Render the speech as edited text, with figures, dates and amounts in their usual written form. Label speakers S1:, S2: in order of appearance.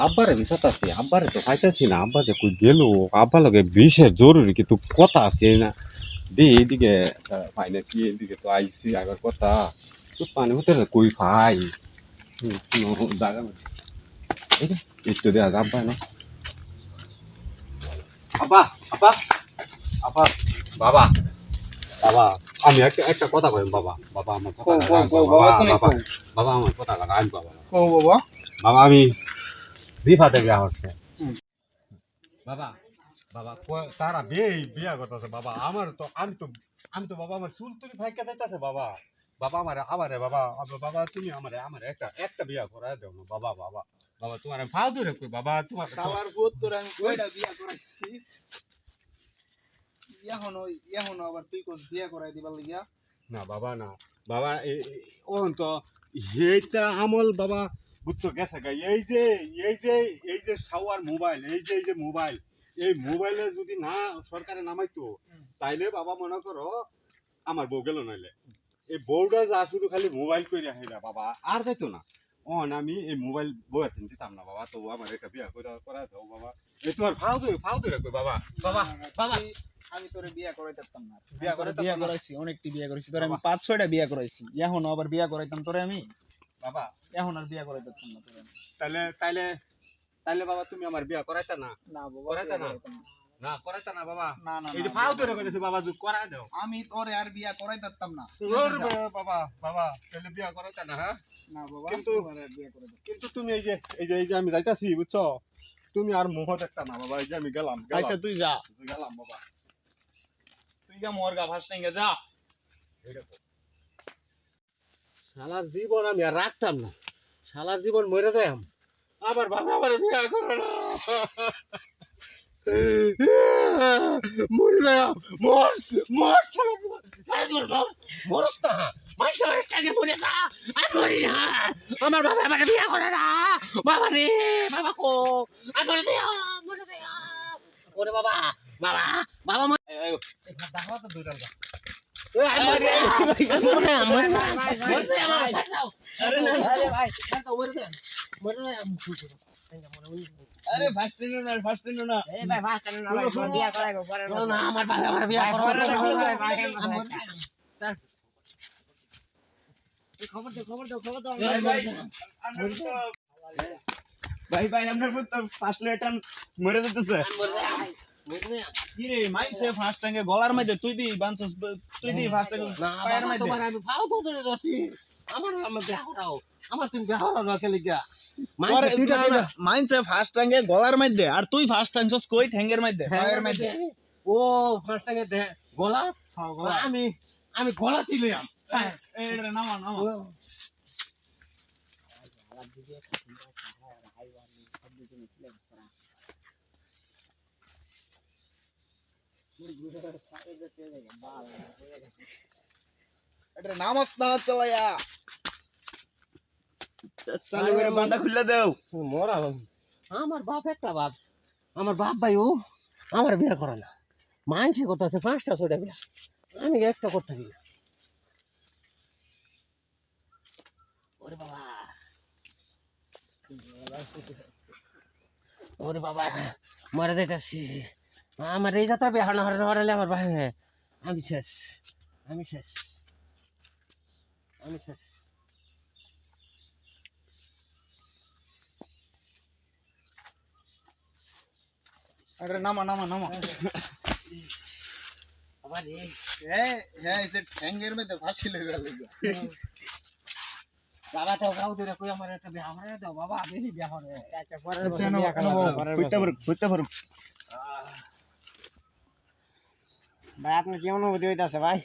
S1: আব্বারে বিচারতাছি আব্বারে তো পাইতাছি না আব্বা যে কই গেল আব্বা লগে বিশেষ জরুরি কিন্তু কথা আছে না দি এদিকে পাই না কি এদিকে তো আইসি আগের কথা তো পানি হতে কই পাই জায়গা না একটু দেয়া আব্বা না আব্বা আব্বা আব্বা বাবা বাবা আমি একটা কথা কই বাবা বাবা আমার কথা বাবা আমার কথা লাগা আমি বাবা
S2: বাবা
S1: বাবা আমি বিফাতে বিয়া হচ্ছে বাবা বাবা তারা বিয়া করতেছে বাবা আমার তো আমি তো বাবা আমার চুল তুলি ফাইকা দিতেছে বাবা বাবা আমারে বাবা বাবা তুমি আমারে একটা বিয়া করায় দাও না বাবা বাবা বাবা তোমার ফাও ধরে কই বাবা তোমার
S2: শালার পুত তোর আমি কয়টা বিয়া করাইছি এখনো আবার তুই কোন বিয়া করাই দিবার লাগিয়া
S1: না বাবা না বাবা ওন তো এইটা আমল বাবা বুঝছো গেছে গা এই যে শাওয়ার মোবাইল এই যে মোবাইল এই মোবাইলে যদি না সরকারে নামাইতো তাইলে বাবা মনে করো আমার বউ গেল নাইলে এই বউটা যা শুধু খালি মোবাইল করে হাইলা বাবা আর যাইতো না আমি এই মোবাইল বউ এখন দিতাম না বাবা তো আমার একটা বিয়া করা দাও বাবা এই তোমার ফাও ধরে কই বাবা বাবা বাবা
S2: আমি তোরে বিয়া করাইতাম না
S1: বিয়া
S2: করাইছি অনেকটি বিয়া করাইছি তোরে আমি 5-6টা বিয়া করাইছি এখন আবার বিয়া করাইতাম তোরে আমি
S1: বাবা
S2: এখন আর বিয়া করাইতাম না তোরে আমি
S1: তাইলে বাবা তুমি আমার বিয়া করাইতা না
S2: না বাবা
S1: করাইতা না না করাইতা না বাবা
S2: না না
S1: এই যে ফাও ধরে কইতেছে বাবা যুগ করাই দাও
S2: আমি তোরে আর বিয়া করাইতাম না
S1: ওর বাবা বাবা তাইলে বিয়া করাইতা না হ্যাঁ
S2: না বাবা
S1: কিন্তু
S2: তোমার আর বিয়া করাইতাম
S1: কিন্তু তুমি এই যে আমি যাইতাছি বুঝছো তুমি আর মোহ দেখতা না বাবা এই যে আমি গেলাম
S2: আচ্ছা তুই যা
S1: গেলাম বাবা
S2: তুই যা মরগা ফার্স্ট টাইম যা
S1: শালার জীবন আমি আর রাখতাম না শালার জীবন মরে যায় আমার বাবা আমার বিয়া করে না মরে যায় মর মর শালার জীবন মরস না মাইশার সঙ্গে মরে যা আর মরি না আমার বাবা আমার বিয়া করে না বাবা রে বাবা কো আর মরে দে ওরে বাবা বাবা বাবা দেখো তো দুইটা
S2: আরে ফার্স্ট টাইম না
S3: এই ভাই ফার্স্ট টাইম না ভাই বিয়া করাইবো পরে
S1: না আমার বাবা আমার বিয়া করে
S3: খবর দাও
S2: ভাই ভাই আপনার পুত্র ফার্স্ট লেটার মরে যেতেছে কি রে মাইছে ফার্স্ট টাইমে গলার মধ্যে তুই দি বানছস তুই দি ফার্স্ট টাইমে পায়ের মধ্যে
S1: তোমার আমি ফাও তো ধরে দছি আমার বিয়া করাও আমার তুমি বিয়া করাও না খেলে গিয়া
S2: মাইছে ফার্স্ট টাইমে গলার মধ্যে আর তুই ফার্স্ট টাইম ছস কই ঠ্যাঙ্গের মধ্যে পায়ের মধ্যে
S1: ও ফার্স্ট টাইমে গলা আমি গলা ছিলাম
S2: এই নামা এটা নামাজ চালায়া চালু করে বান্দা খুলে দাও
S1: মরা আমার বাপ আমার বাপ ভাই ও আমার বিয়া করে না মানসে করতেছে 5টা 6টা বিয়া আমি একটা করতে পারি না ওরে বাবা মরে যাইতাছি আমার এই যাত্রা বিয়া না হরালে আমার ভাই আমি শেষ
S2: আরে নামা
S1: আবার
S2: এসে ঠ্যাঙ্গের মধ্যে ফাঁসি লেগে গেল
S1: বাবা তো গাও ধরে কই আমার একটা বিয়া করে দাও বাবা বেশি বিয়া করে
S3: আচ্ছা পরের বছর বিয়া করাবো
S2: খুঁজতে পারো
S3: ভাই আপনার কেমন অনুভূতি হইতাছে ভাই